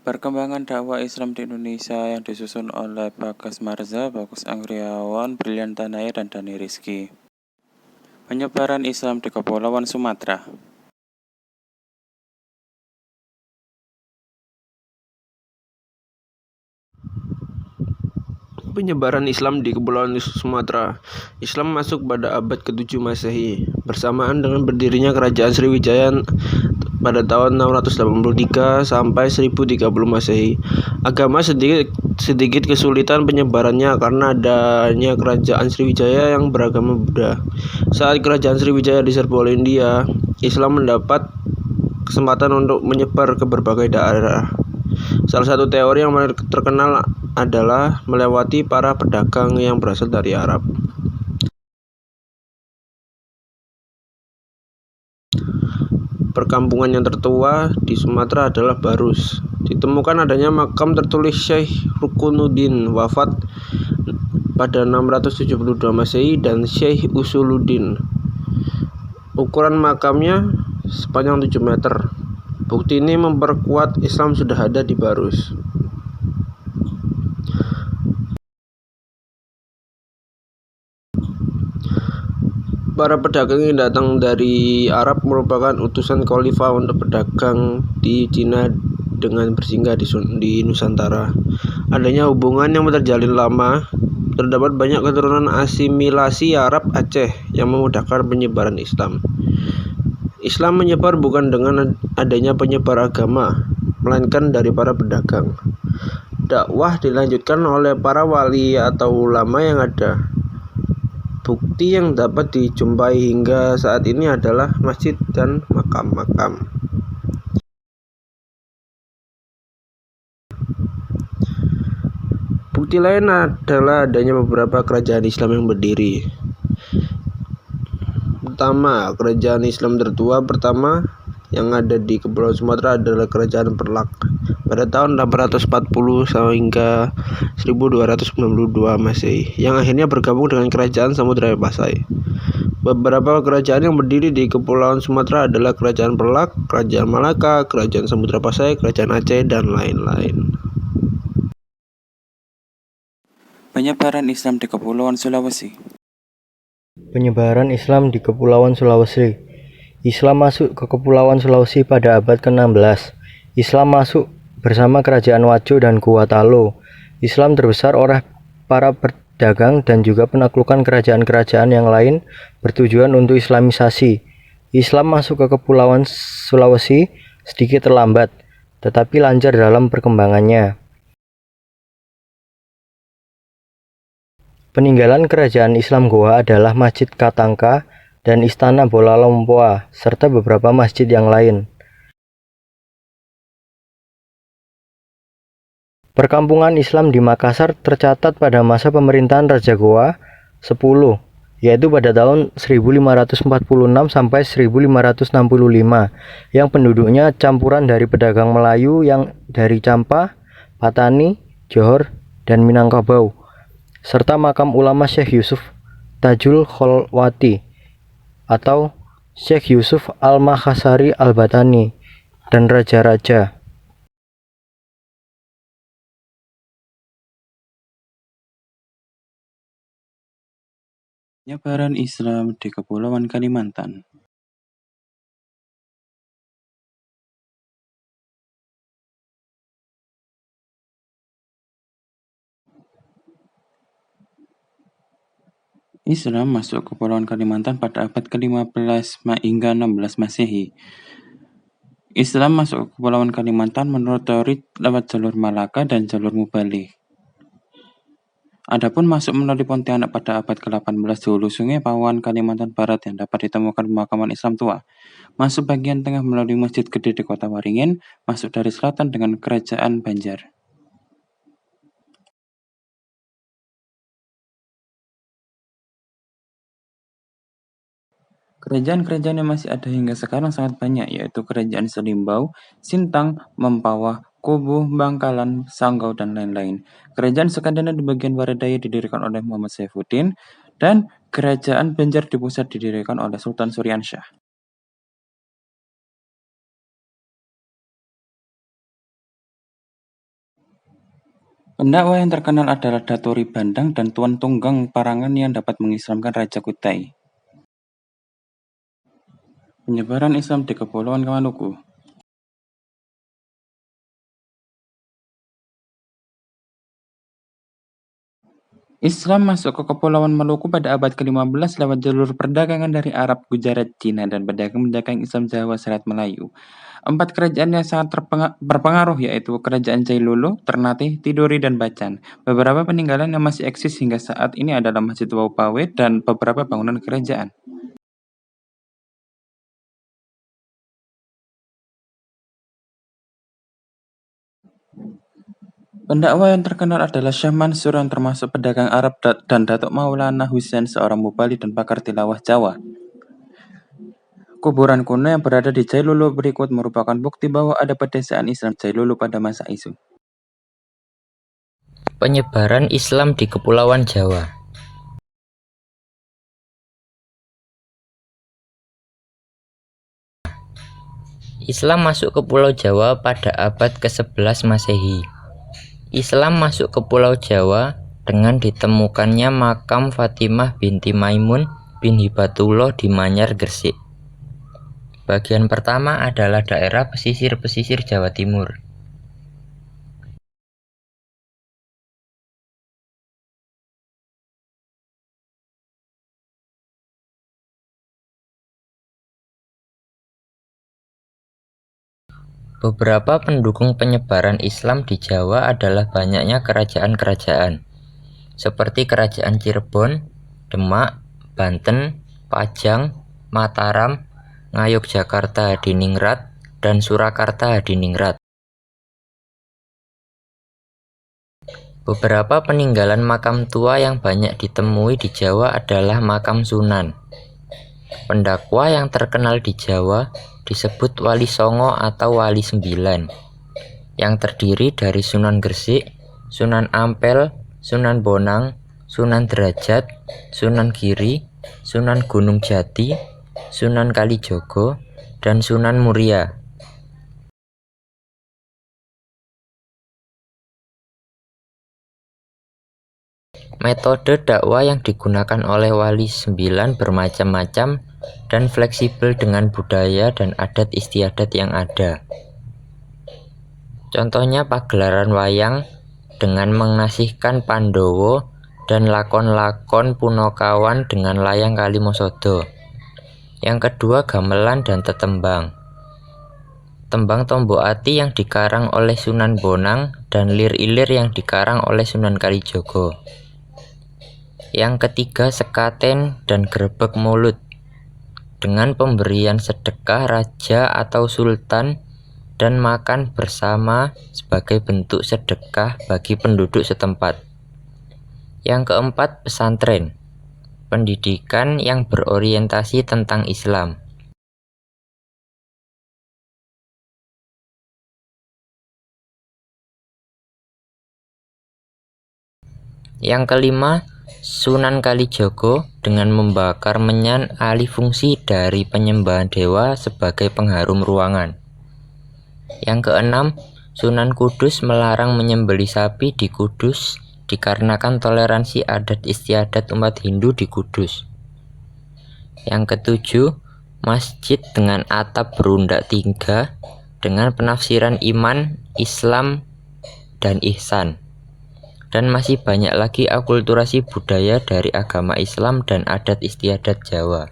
Perkembangan dakwah Islam di Indonesia yang disusun oleh Bagas Marza, Bagus Anggriawan, Brilian Tanaya, dan Dani Rizky. Penyebaran Islam di Kepulauan Sumatera. Penyebaran Islam di Kepulauan Sumatera. Islam masuk pada abad ke-7 Masehi, bersamaan dengan berdirinya Kerajaan Sriwijaya pada tahun 683 sampai 1030 Masehi. Agama sedikit kesulitan penyebarannya karena adanya Kerajaan Sriwijaya yang beragama Buddha. Saat Kerajaan Sriwijaya diserbu oleh India, Islam mendapat kesempatan untuk menyebar ke berbagai daerah. Salah satu teori yang terkenal adalah melewati para pedagang yang berasal dari Arab. Perkampungan yang tertua di Sumatera adalah Barus. Ditemukan adanya makam tertulis Syekh Rukunuddin wafat pada 672 Masehi dan Syekh Usuluddin. Ukuran makamnya sepanjang 7 meter. Bukti ini memperkuat Islam sudah ada di Barus. Para pedagang yang datang dari Arab merupakan utusan khalifah untuk berdagang di Cina dengan bersinggah di Nusantara. Adanya hubungan yang terjalin lama, terdapat banyak keturunan asimilasi Arab Aceh yang memudahkan penyebaran Islam. Islam menyebar bukan dengan adanya penyebar agama, melainkan dari para pedagang. Dakwah dilanjutkan oleh para wali atau ulama yang ada. Bukti yang dapat dijumpai hingga saat ini adalah masjid dan makam-makam. Bukti lain adalah adanya beberapa kerajaan Islam yang berdiri. Pertama, kerajaan Islam tertua pertama yang ada di Kepulauan Sumatera adalah Kerajaan Perlak pada tahun 840 hingga 1292 Masehi, yang akhirnya bergabung dengan Kerajaan Samudra Pasai. Beberapa kerajaan yang berdiri di Kepulauan Sumatera adalah Kerajaan Perlak, Kerajaan Malaka, Kerajaan Samudra Pasai, Kerajaan Aceh, dan lain-lain. Penyebaran Islam di Kepulauan Sulawesi. Penyebaran Islam di Kepulauan Sulawesi. Islam masuk ke Kepulauan Sulawesi pada abad ke-16. Islam masuk bersama Kerajaan Wajo dan Gorontalo. Islam terbesar oleh para pedagang dan juga penaklukan kerajaan-kerajaan yang lain bertujuan untuk Islamisasi. Islam masuk ke Kepulauan Sulawesi sedikit terlambat, tetapi lancar dalam perkembangannya. Peninggalan kerajaan Islam Goa adalah Masjid Katangka dan Istana Bola Lompoa, serta beberapa masjid yang lain. Perkampungan Islam di Makassar tercatat pada masa pemerintahan Raja Goa 10, yaitu pada tahun 1546 sampai 1565, yang penduduknya campuran dari pedagang Melayu yang dari Campa, Patani, Johor, dan Minangkabau, serta makam ulama Syekh Yusuf Tajul Kholwati atau Syekh Yusuf Al-Makassari Al-Batani dan raja-raja. Penyebaran Islam di Kepulauan Kalimantan. Islam masuk ke Kepulauan Kalimantan pada abad ke-15 hingga 16 Masehi. Islam masuk ke Kepulauan Kalimantan menurut teori lewat jalur Malaka dan jalur Mubalik. Adapun masuk melalui Pontianak pada abad ke-18 di hulu Sungai Pawan, Kalimantan Barat yang dapat ditemukan pemakaman Islam tua. Masuk bagian tengah melalui Masjid Gede di Kota Waringin, masuk dari selatan dengan Kerajaan Banjar. Kerajaan-kerajaan yang masih ada hingga sekarang sangat banyak, yaitu Kerajaan Selimbau, Sintang, Mempawah, Kubu, Bangkalan, Sanggau, dan lain-lain. Kerajaan Skandinavia di bagian barat daya didirikan oleh Muhammad Saifuddin, dan Kerajaan Banjar di pusat didirikan oleh Sultan Suryansyah. Pendakwa yang terkenal adalah Daturi Bandang dan Tuan Tunggang Parangan yang dapat mengislamkan Raja Kutai. Penyebaran Islam di Kepulauan Maluku. Islam masuk ke Kepulauan Maluku pada abad ke-15 lewat jalur perdagangan dari Arab, Gujarat, Cina, dan pedagang-pedagang Islam Jawa Selat Melayu. 4 kerajaan yang sangat berpengaruh yaitu Kerajaan Jailolo, Ternate, Tidore, dan Bacan. Beberapa peninggalan yang masih eksis hingga saat ini adalah Masjid Waupawe dan beberapa bangunan kerajaan. Pendakwa yang terkenal adalah Syekh Mansur yang termasuk pedagang Arab dan Datuk Maulana Husain seorang mubalik dan pakar tilawah Jawa. Kuburan kuno yang berada di Jailolo berikut merupakan bukti bahwa ada pedesaan Islam Jailolo pada masa itu. Penyebaran Islam di Kepulauan Jawa. Islam masuk ke Pulau Jawa pada abad ke-11 Masehi. Islam masuk ke Pulau Jawa dengan ditemukannya makam Fatimah binti Maimun bin Hibatullah di Manyar, Gresik. Bagian pertama adalah daerah pesisir-pesisir Jawa Timur. Beberapa pendukung penyebaran Islam di Jawa adalah banyaknya kerajaan-kerajaan, seperti Kerajaan Cirebon, Demak, Banten, Pajang, Mataram, Ngayogyakarta Hadiningrat, dan Surakarta Hadiningrat. Beberapa peninggalan makam tua yang banyak ditemui di Jawa adalah makam Sunan. Pendakwa yang terkenal di Jawa disebut Wali Songo atau Wali Sembilan, yang terdiri dari Sunan Gresik, Sunan Ampel, Sunan Bonang, Sunan Derajat, Sunan Giri, Sunan Gunung Jati, Sunan Kalijogo, dan Sunan Muria. Metode dakwah yang digunakan oleh Wali Sembilan bermacam-macam dan fleksibel dengan budaya dan adat istiadat yang ada. Contohnya pagelaran wayang dengan mengasihkan Pandowo dan lakon-lakon Punokawan dengan layang Kalimosodo. Yang kedua gamelan dan tetembang. Tembang Tombok Ati yang dikarang oleh Sunan Bonang dan lir-ilir yang dikarang oleh Sunan Kalijogo. Yang ketiga sekaten dan grebek mulut dengan pemberian sedekah raja atau sultan dan makan bersama sebagai bentuk sedekah bagi penduduk setempat. Yang keempat pesantren, pendidikan yang berorientasi tentang Islam. Yang kelima, Sunan Kalijogo dengan membakar menyan alih fungsi dari penyembahan dewa sebagai pengharum ruangan. Yang keenam, Sunan Kudus melarang menyembelih sapi di Kudus dikarenakan toleransi adat istiadat umat Hindu di Kudus. Yang ketujuh, masjid dengan atap berundak 3 dengan penafsiran iman, Islam, dan ihsan. Dan masih banyak lagi akulturasi budaya dari agama Islam dan adat istiadat Jawa.